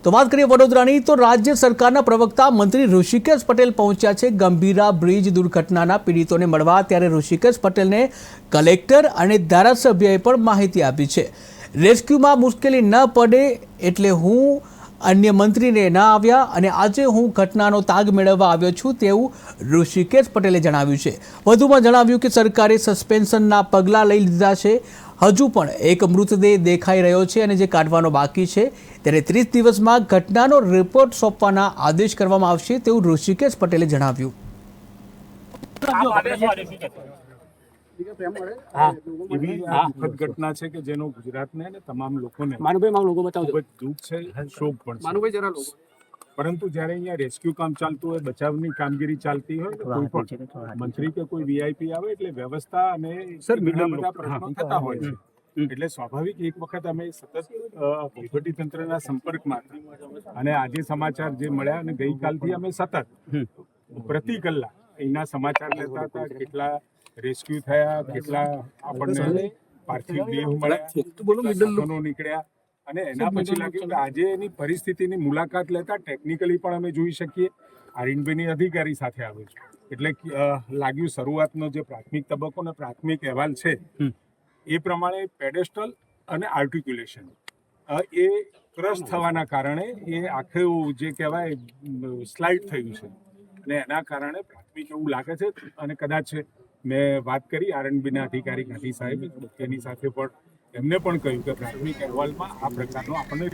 તો વાત કરીએ વડોદરાની, તો રાજ્ય સરકારના પ્રવક્તા મંત્રી ઋષિકેશ પટેલ પહોંચ્યા છે ગંભીરા બ્રિજ દુર્ઘટનાના પીડિતોને મળવા। ત્યારે ઋષિકેશ પટેલને કલેક્ટર અને ધારાસભ્યએ પણ માહિતી આપી છે। રેસ્ક્યુમાં મુશ્કેલી ન પડે એટલે હું અન્ય મંત્રીને ન આવ્યા અને આજે હું ઘટનાનો તાગ મેળવવા આવ્યો છું તેવું ઋષિકેશ પટેલે જણાવ્યું છે। વધુમાં જણાવ્યું કે સરકારે સસ્પેન્શનના પગલાં લઈ લીધા છે। હજુ પણ એક મૃતદેહ દેખાઈ રહ્યો છે અને જે કાઢવાનો બાકી છે। ત્યારે 30 દિવસમાં ઘટનાનો રિપોર્ટ સોંપવાના આદેશ કરવામાં આવશે તેવું ઋષિકેશ પટેલે જણાવ્યું। દુઃખદ ઘટના છે કે જેનો ગુજરાતને અને તમામ લોકોને ખૂબ જ દુઃખ છે, શોક પણ છે। પરંતુ જ્યારે અહીંયા રેસ્ક્યુ કામ ચાલતું હોય, બચાવની કામગીરી ચાલતી હોય, કોઈ પણ મંત્રી કે કોઈ વીઆઈપી આવે એટલે વ્યવસ્થા અને ઘણા બધા પ્રશ્નો થતા હોય છે। એટલે સ્વાભાવિક એક વખત અમે સતત વહીવટીતંત્રના સંપર્કમાં હતા અને આજે સમાચાર જે મળ્યા અને ગઈકાલથી અમે સતત પ્રતિ કલાક અહીંના સમાચાર લેતા હતા। કેટલા રેસ્ક્યુ થયા, કેટલા આપણને પાર્થિવ દેહ મળ્યા, સાધનો નીકળ્યા અને એના પછી લાગ્યું કે આજે એની પરિસ્થિતિની મુલાકાત લેતા ટેકનિકલી પણ અમે જોઈ શકીએ। આરએનબીની અધિકારી સાથે આવ્યો છું એટલે લાગ્યું શરૂઆતનો જે પ્રાથમિક તબક્કો અને પ્રાથમિક અહેવાલ છે એ પ્રમાણે પેડેસ્ટલ અને આર્ટિક્યુલેશન એ ક્રશ થવાના કારણે એ આખું જે કહેવાય સ્લાઇડ થયું છે અને એના કારણે પ્રાથમિક એવું લાગે છે। અને કદાચ મેં વાત કરી આરએનબીના અધિકારી ગાંધી સાહેબ તેની સાથે પણ એમને પણ કહ્યું કે પ્રાથમિક અહેવાલમાં આ પ્રકારનો આપણને